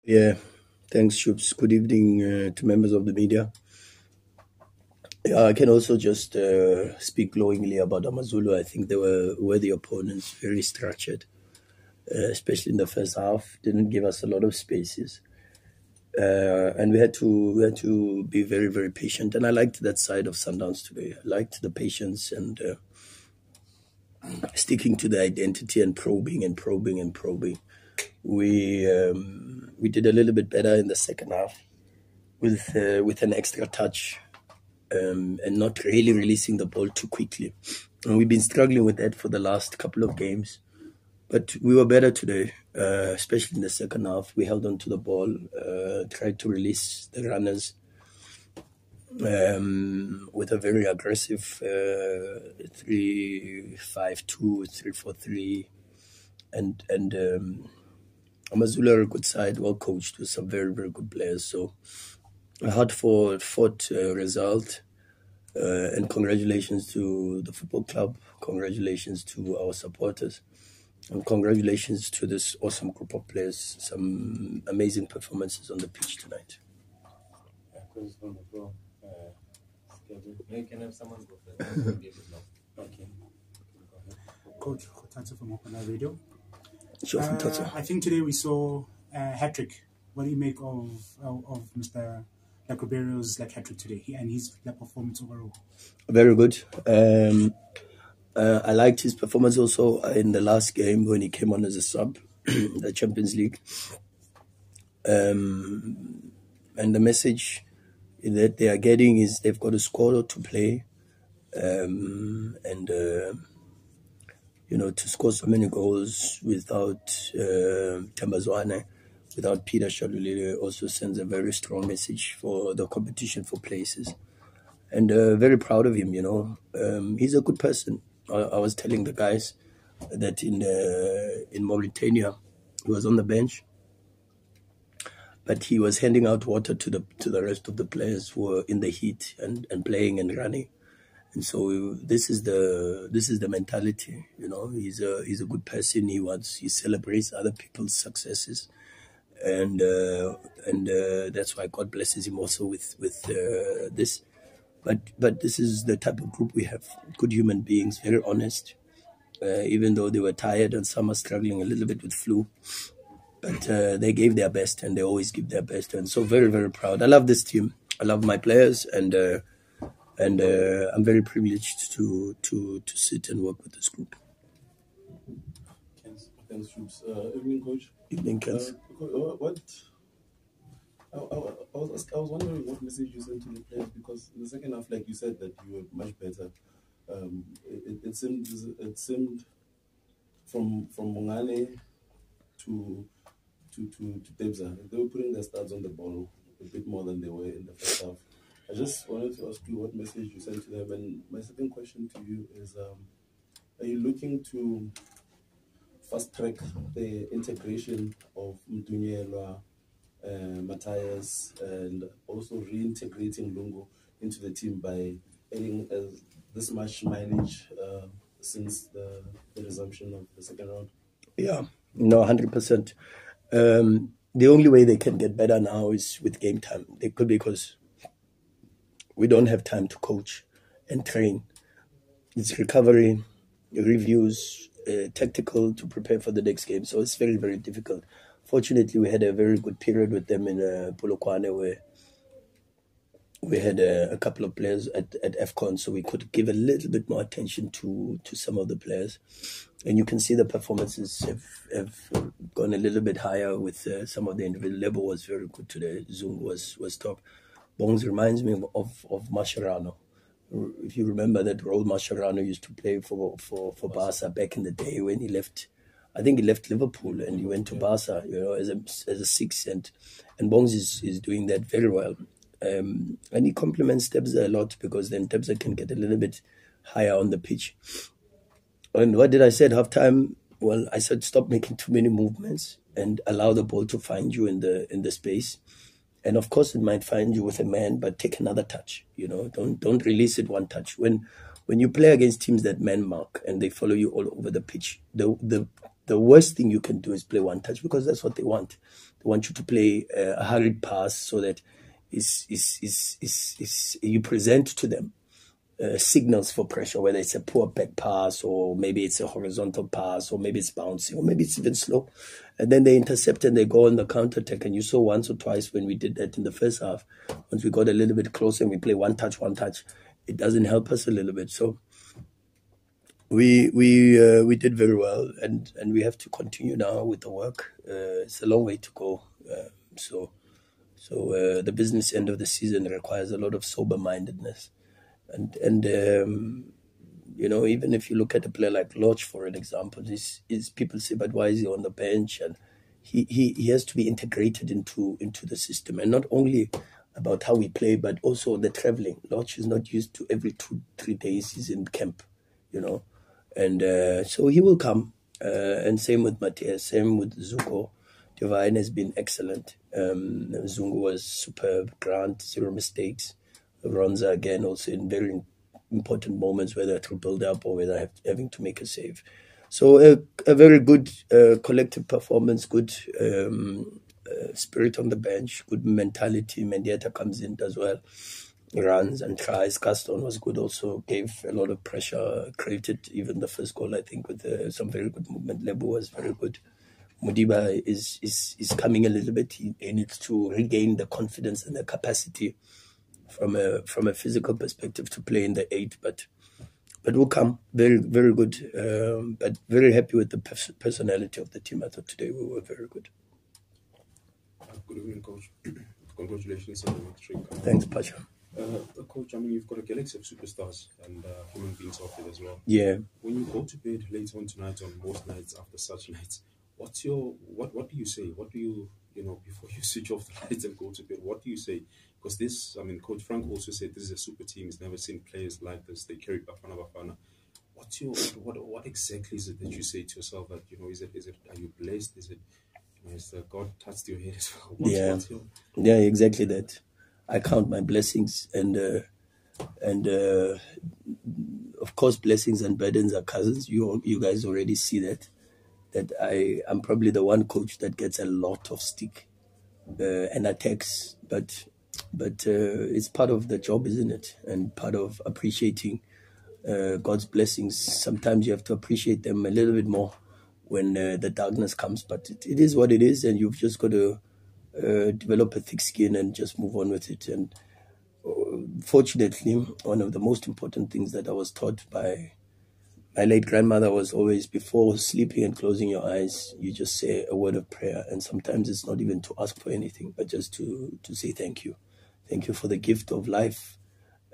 Yeah, thanks, Shubs. Good evening to members of the media. Yeah, I can also just speak glowingly about AmaZulu. I think they were worthy opponents, very structured, especially in the first half. Didn't give us a lot of spaces, and we had to be very very patient. And I liked that side of Sundowns today. I liked the patience and sticking to the identity and probing and probing and probing. We did a little bit better in the second half with an extra touch and not really releasing the ball too quickly. And we've been struggling with that for the last couple of games. But we were better today, especially in the second half. We held on to the ball, tried to release the runners with a very aggressive 3-5-2, 3-4-3. And AmaZulu are a good side, well coached with some very, very good players. So a hard-fought result. And congratulations to the football club. Congratulations to our supporters. And congratulations to this awesome group of players. Some amazing performances on the pitch tonight. Can have someone go first? Okay. Coach Khotatso from Mokwena Radio. Sure, I think today we saw a hat-trick. What do you make of Mr. Ramović's hat-trick today and his performance overall? Very good. I liked his performance also in the last game when he came on as a sub, the Champions League. And the message that they are getting is they've got a score to play. To score so many goals without Tambazwane, without Peter Shalulile, also sends a very strong message for the competition for places. And very proud of him, He's a good person. I was telling the guys that in Mauritania, he was on the bench, but he was handing out water to the rest of the players who were in the heat and playing and running. And so this is the mentality, He's a good person. He celebrates other people's successes, and that's why God blesses him also with this. But this is the type of group we have: good human beings, very honest. Even though they were tired and some are struggling a little bit with flu, but they gave their best, and they always give their best. And so very very proud. I love this team. I love my players, and I'm very privileged to sit and work with this group. Thanks, Troops. Evening, Coach. Evening, Kens. I was wondering what message you sent to the players, because in the second half, like you said, that you were much better. It seemed from Mongane to Tebza, they were putting their studs on the ball a bit more than they were in the first half. I just wanted to ask you what message you sent to them. And my second question to you is, are you looking to fast-track the integration of Mdunyelwa, Matthias, and also reintegrating Lungu into the team by adding this much mileage since the resumption of the second round? Yeah, no, 100%. The only way they can get better now is with game time. They could, because we don't have time to coach and train. It's recovery, reviews, tactical to prepare for the next game. So it's very, very difficult. Fortunately, we had a very good period with them in Polokwane, where we had a couple of players at AFCON, so we could give a little bit more attention to some of the players. And you can see the performances have gone a little bit higher with some of the individual. Lebo was very good today. Zungu was top. Bongs reminds me of Mascherano. If you remember that role Mascherano used to play for Barca back in the day when he left. I think he left Liverpool and he went to Barca, as a six, and Bongs is doing that very well. And he complements Tebza a lot, because then Tebza can get a little bit higher on the pitch. And what did I say at halftime? Well, I said stop making too many movements and allow the ball to find you in the space. And of course, it might find you with a man, but take another touch. Don't release it one touch. When you play against teams that man mark and they follow you all over the pitch, the the worst thing you can do is play one touch, because that's what they want. They want you to play a hurried pass so that you present to them signals for pressure, whether it's a poor back pass, or maybe it's a horizontal pass, or maybe it's bouncing, or maybe it's even slow. And then they intercept and they go on the counter-attack. And you saw once or twice when we did that in the first half, once we got a little bit closer and we play one touch, it doesn't help us a little bit. So we did very well, and we have to continue now with the work. It's a long way to go. So the business end of the season requires a lot of sober-mindedness. And you know, even if you look at a player like Lodge, for an example, is people say, but why is he on the bench? And he has to be integrated into the system, and not only about how we play, but also the traveling. Lodge is not used to every 2-3 days he's in camp, you know, and so he will come. And same with Matthias, same with Zuko. Divine has been excellent. Zungu was superb. Grant, 0 mistakes. Ronza again also in very important moments, whether to build up or whether having to make a save. So a very good collective performance, good spirit on the bench, good mentality. Mendieta comes in as well, runs and tries. Gaston was good also, gave a lot of pressure, created even the first goal, I think, with some very good movement. Lebu was very good. Mudiba is coming a little bit. He needs to regain the confidence and the capacity from a physical perspective to play in the 8, but will come. Very, very good. But very happy with the personality of the team. I thought today we were very good. Good evening, Coach. Congratulations on the victory. Thanks, Pasha. Coach, I mean, you've got a galaxy of superstars and human beings out there as well. Yeah. When you go to bed later on tonight, on most nights after such nights, what do you say? What do you before you switch off the lights and go to bed? What do you say? Because this, I mean, Coach Frank also said this is a super team. He's never seen players like this. They carry Bafana Bafana. What exactly is it that you say to yourself that, you know, is it are you blessed? Is it, you know, has God touched your head as well? Yeah, exactly that. I count my blessings, and of course blessings and burdens are cousins. You guys already see that I'm probably the one coach that gets a lot of stick and attacks, but it's part of the job, isn't it? And part of appreciating God's blessings. Sometimes you have to appreciate them a little bit more when the darkness comes, but it is what it is, and you've just got to develop a thick skin and just move on with it. And fortunately, one of the most important things that I was taught by my late grandmother was always, before sleeping and closing your eyes, you just say a word of prayer. And sometimes it's not even to ask for anything, but just to say thank you. Thank you for the gift of life.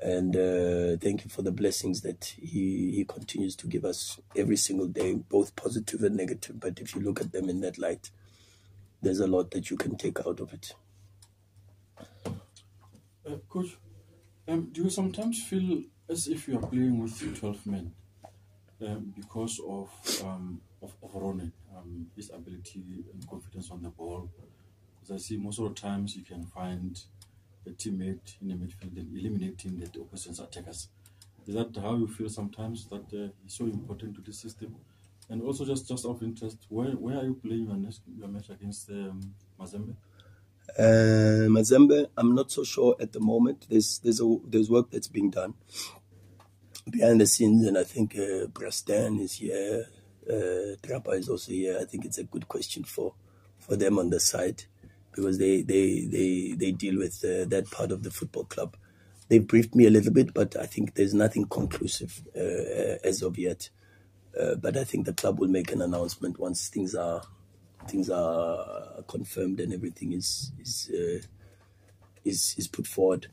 And thank you for the blessings that he continues to give us every single day, both positive and negative. But if you look at them in that light, there's a lot that you can take out of it. Coach, do you sometimes feel as if you are playing with 12 men? Because of Ronan, his ability and confidence on the ball. Because I see most of the times you can find a teammate in the midfield and eliminating the opposition's attackers. Is that how you feel sometimes, that he's so important to the system? And also, just of interest, where are you playing your match against Mazembe? Mazembe, I'm not so sure at the moment. There's work that's being done behind the scenes, and I think Brastan is here, Trapa is also here. I think it's a good question for them on the side, because they deal with that part of the football club. They briefed me a little bit, but I think there's nothing conclusive as of yet. But I think the club will make an announcement once things are confirmed and everything is put forward.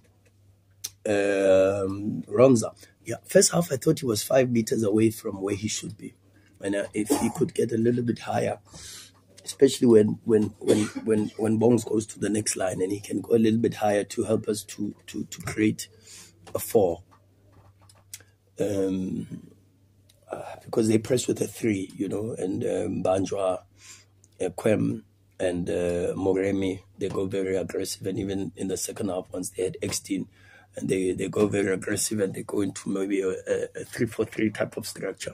Ronza, yeah, first half I thought he was 5 meters away from where he should be, and if he could get a little bit higher, especially when Bongs goes to the next line, and he can go a little bit higher to help us to create a 4. Because they press with a 3, you know, and Banjwa, Quem, and Moremi, they go very aggressive. And even in the second half, once they had X-Teen, and they go very aggressive, and they go into maybe a 3-4-3 type of structure.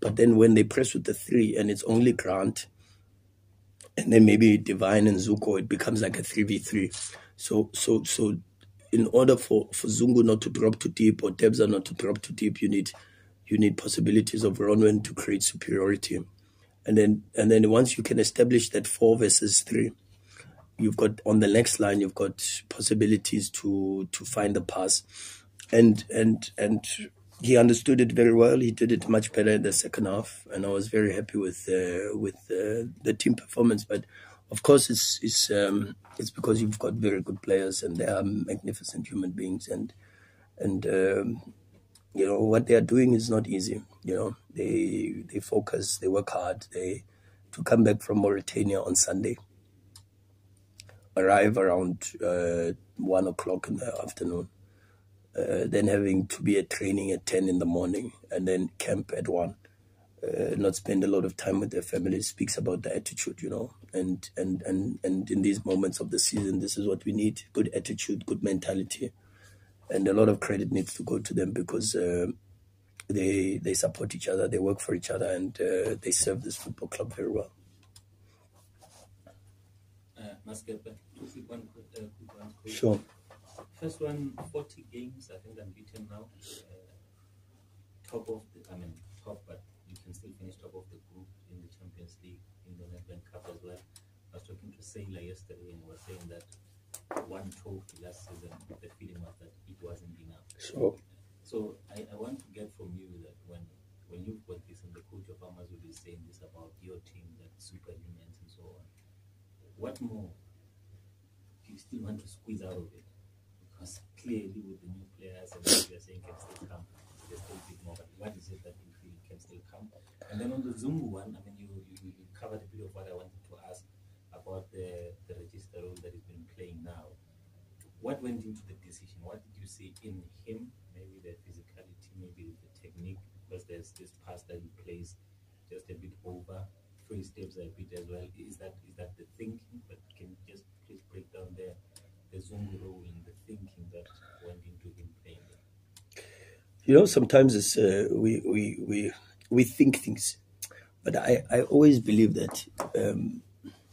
But then when they press with the 3 and it's only Grant, and then maybe Divine and Zuko, it becomes like a 3v3. So in order for Zungu not to drop too deep or Debza not to drop too deep, you need possibilities of Ronwen to create superiority. And then once you can establish that 4 versus 3, you've got on the next line, you've got possibilities to find the pass. And he understood it very well. He did it much better in the second half, and I was very happy with the team performance. But of course, it's because you've got very good players and they are magnificent human beings, and you know what they are doing is not easy. You know, they focus, they work hard. To come back from Mauritania on Sunday, arrive around 1 o'clock in the afternoon. Then having to be at training at 10 in the morning and then camp at 1, not spend a lot of time with their families, speaks about the attitude, you know. And in these moments of the season, this is what we need: good attitude, good mentality. And a lot of credit needs to go to them because they support each other, they work for each other, and they serve this football club very well. Sure. First one, 40 games, I think unbeaten now. Top, but you can still finish top of the group in the Champions League, in the Nedbank Cup as well. I was talking to Sailor yesterday and was saying that one trophy last season, the feeling was that it wasn't enough. Sure. So I want to get from you that when you've got this and the coach of AmaZulu is saying this about your team, that superhumans and so on, what more do you still want to squeeze out of it? Because clearly with the new players and what you're saying can still come, there's still a bit more, but what is it that you feel can still come? And then on the Zungu one, I mean, you covered a bit of what I wanted to ask about the register role that he's been playing now. What went into the decision? What did you see in him? Maybe the physicality, maybe the technique, because there's this pass that he plays just a bit over, 3 steps a bit as well. Is that the thinking? But can you just please break down the Zungu role and the thinking that went into him playing? You know, sometimes it's we think things, but I always believe that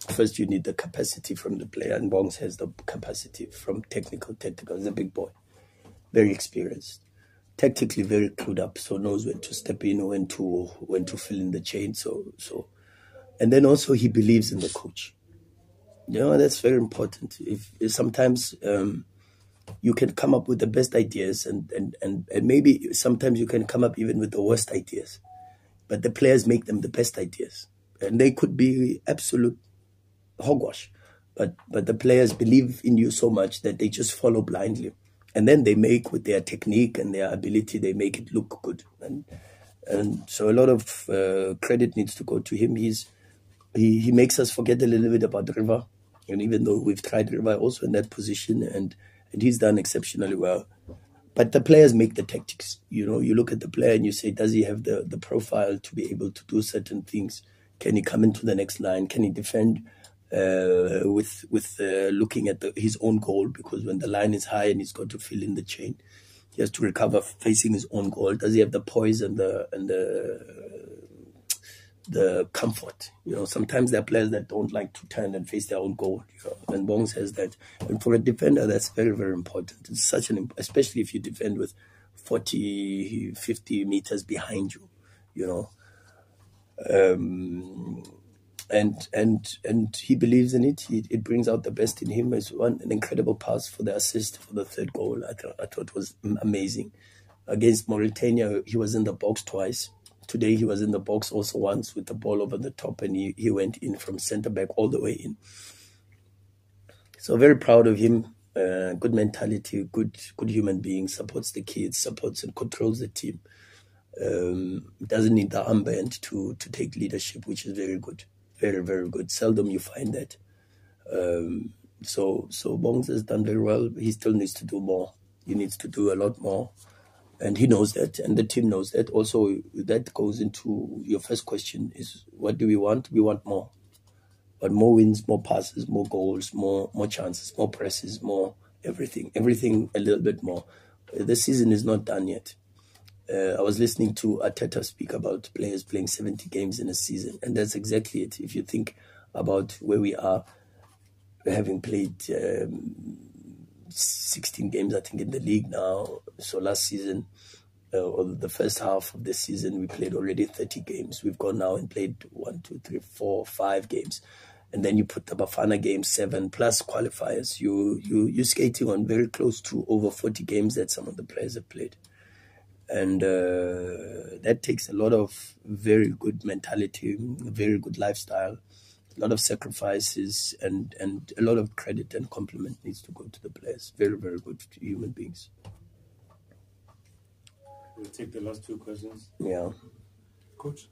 first you need the capacity from the player, and Bongs has the capacity from technical. He's a big boy, very experienced, tactically very clued up, so knows when to step in, when to fill in the chain. So, and then also he believes in the coach. You know, that's very important. If sometimes you can come up with the best ideas, and maybe sometimes you can come up even with the worst ideas, but the players make them the best ideas, and they could be absolute hogwash, but the players believe in you so much that they just follow blindly, and then they make, with their technique and their ability, they make it look good, and so a lot of credit needs to go to him. He makes us forget a little bit about River, and even though we've tried River also in that position, and he's done exceptionally well. But the players make the tactics. You know, you look at the player and you say, does he have the profile to be able to do certain things? Can he come into the next line? Can he defend with looking at his own goal? Because when the line is high and he's got to fill in the chain, he has to recover facing his own goal. Does he have the poise and the comfort? You know, sometimes there are players that don't like to turn and face their own goal. You know, and Bongs has that. And for a defender, that's very, very important. It's such especially if you defend with 40, 50 meters behind you, you know. And he believes in it. It brings out the best in him. It's an incredible pass for the assist for the 3rd goal. I thought was amazing. Against Mauritania, he was in the box twice. Today he was in the box also once with the ball over the top, and he went in from centre back all the way in. So very proud of him. Good mentality, good human being, supports the kids, supports and controls the team. Doesn't need the armband to take leadership, which is very good. Very, very good. Seldom you find that. So Bongs has done very well. He still needs to do more. He needs to do a lot more. And he knows that, and the team knows that. Also, that goes into your first question is, what do we want? We want more. But more wins, more passes, more goals, more chances, more presses, more everything. Everything a little bit more. The season is not done yet. I was listening to Arteta speak about players playing 70 games in a season, and that's exactly it. If you think about where we are, having played 16 games, I think, in the league now. So last season, or the first half of the season, we played already 30 games. We've gone now and played 1, 2, 3, 4, 5 games. And then you put the Bafana game 7 plus qualifiers. You're skating on very close to over 40 games that some of the players have played. And that takes a lot of very good mentality, very good lifestyle, a lot of sacrifices, and a lot of credit and compliment needs to go to the players. Very, very good human beings. We'll take the last 2 questions. Yeah. Coach,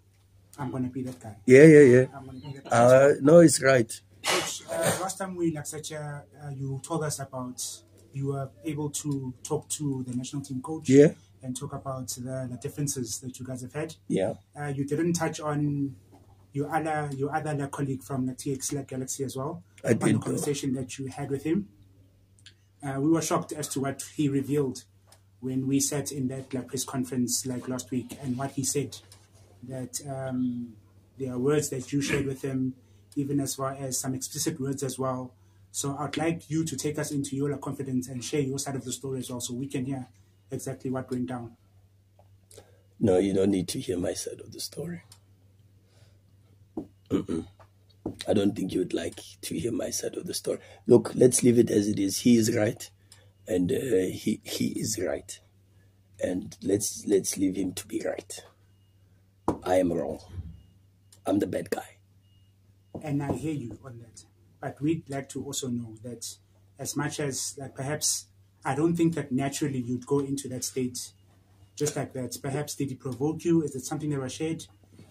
I'm going to be that guy. Yeah. I'm going to be that guy. No, it's right. Coach, last time we you told us about you were able to talk to the national team coach. Yeah. And talk about the differences that you guys have had. Yeah. You didn't touch on your other colleague from the TX Galaxy as well. I did. The conversation that you had with him. We were shocked as to what he revealed when we sat in that press conference last week, and what he said, that there are words that you shared with him, even as far as some explicit words as well. So I'd like you to take us into your confidence and share your side of the story as well, so we can hear exactly what went down. No, you don't need to hear my side of the story. I don't think you would like to hear my side of the story. Look, let's leave it as it is. He is right, and he is right, and let's leave him to be right. I am wrong. I'm the bad guy. And I hear you on that, but we'd like to also know that, as much as perhaps I don't think that naturally you'd go into that state just like that. Perhaps did he provoke you? Is it something that was shared?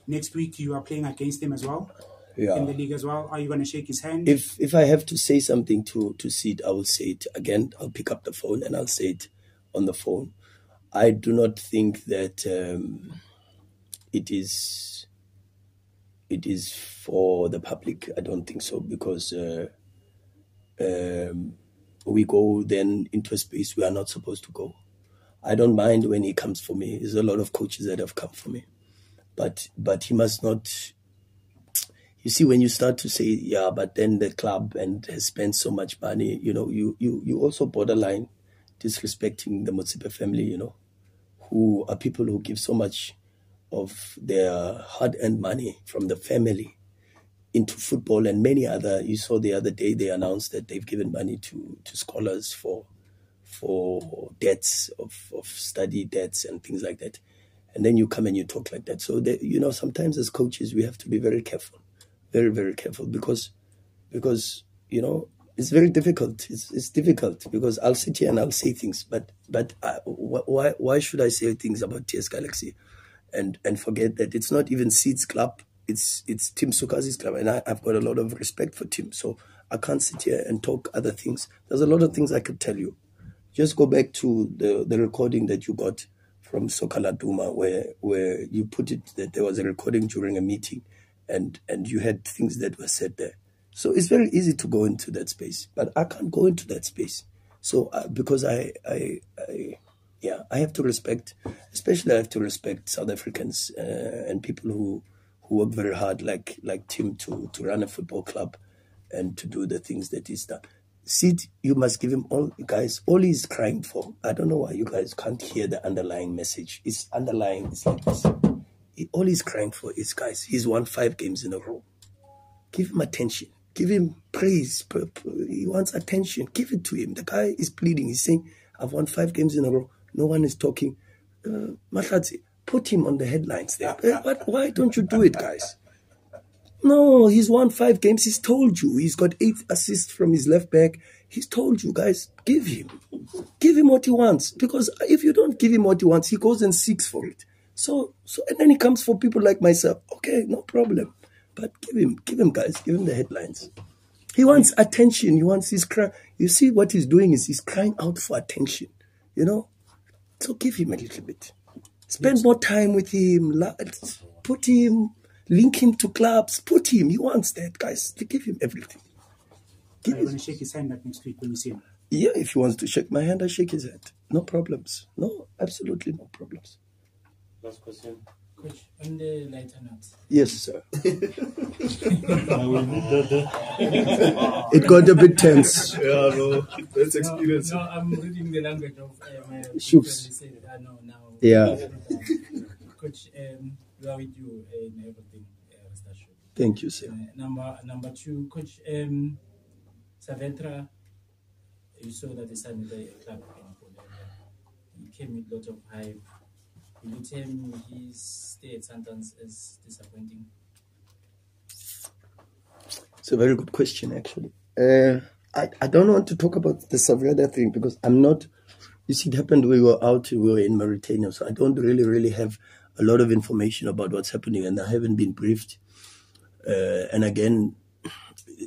Next week you are playing against him as well, in the league as well. Are you going to shake his hand? If I have to say something to Sid, I will say it again. I'll pick up the phone and I'll say it on the phone. I do not think that it is for the public. I don't think so, because we go then into a space we are not supposed to go. I don't mind when he comes for me. There's a lot of coaches that have come for me. But he must not... You see, when you start to say, yeah, but then the club and has spent so much money, you also borderline disrespecting the Motsepe family, who are people who give so much of their hard-earned money from the family into football and many other. You saw the other day they announced that they've given money to scholars for debts of study debts and things like that, and then you come and you talk like that. So sometimes as coaches we have to be very careful, very, very careful, because it's very difficult. It's difficult because I'll sit here and I'll say things, but why should I say things about TS Galaxy and forget that it's not even Sid's club? It's Tim Sukazi's club, and I've got a lot of respect for Tim, so I can't sit here and talk other things. There's a lot of things I could tell you. Just go back to the recording that you got from Sokala Duma, where you put it that there was a recording during a meeting, and you had things that were said there. So it's very easy to go into that space, but I can't go into that space. So because I have to respect, especially I have to respect South Africans and people who work very hard, like Tim, to run a football club and to do the things that he's done. Sid, you must give him all he's crying for. I don't know why you guys can't hear the underlying message. It's underlying. It's like this. All he's crying for is, guys, he's won 5 games in a row. Give him attention. Give him praise. He wants attention. Give it to him. The guy is pleading. He's saying, I've won 5 games in a row. No one is talking. Mahlatsi, put him on the headlines there. Why don't you do it, guys? No, he's won 5 games. He's told you. He's got 8 assists from his left back. He's told you, guys, give him what he wants. Because if you don't give him what he wants, he goes and seeks for it. So and then he comes for people like myself. Okay, no problem. But give him, guys. Give him the headlines. He wants attention. He wants his cry. You see what he's doing is he's crying out for attention. So give him a little bit. Spend more time with him. Put him, link him to clubs. Put him. He wants that, guys. Give him everything. Are you going to shake his hand next week when you see him? Yeah, if he wants to shake my hand, I shake his hand. No problems. No, absolutely no problems. Last question. Coach, on the lighter note. Yes, sir. We need that. It got a bit tense. Yeah, no, that's experience. No, I'm reading the language of my Shoops. no, now. Yeah. Coach, we are with you in everything. Rest assured. Thank you, sir. Number two, Coach, Saventra, you saw that he signed with the club in Poland. He came with a lot of hype. Will you tell me his stay at Sundowns is disappointing? It's a very good question, actually. I don't want to talk about the Savrada thing because I'm not. You see, it happened. We were in Mauritania, so I don't really have a lot of information about what's happening, and I haven't been briefed. And again,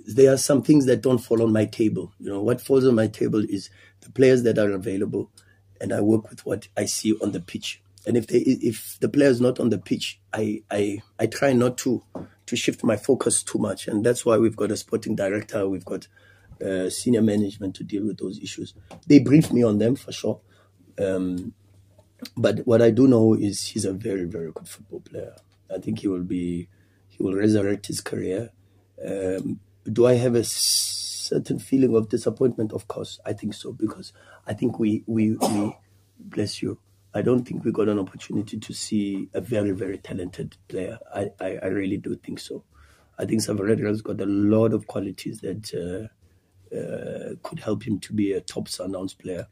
there are some things that don't fall on my table. You know, what falls on my table is the players that are available, and I work with what I see on the pitch. And if the player is not on the pitch, I try not to shift my focus too much. And that's why we've got a sporting director, we've got senior management to deal with those issues. They brief me on them for sure. But what I do know is he's a very, very good football player. I think he will resurrect his career. Do I have a certain feeling of disappointment? Of course, I think so, because I think we bless you. I don't think we got an opportunity to see a very, very talented player. I really do think so. I think Savarera's got a lot of qualities that could help him to be a top Sundowns player.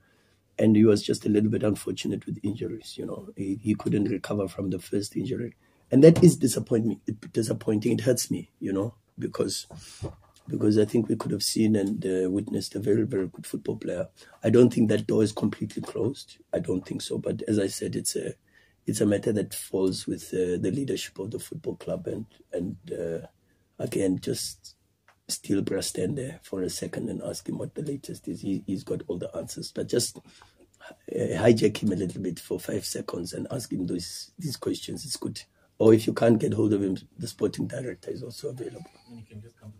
And he was just a little bit unfortunate with injuries. You know, he couldn't recover from the first injury. And that is disappointing. It hurts me, you know, because I think we could have seen and witnessed a very, very good football player. I don't think that door is completely closed. I don't think so. But as I said, it's a matter that falls with the leadership of the football club. And again, just still stand there for a second and ask him what the latest is. He's got all the answers. But just hijack him a little bit for 5 seconds and ask him these questions. It's good. Or if you can't get hold of him, the sporting director is also available. And you can just come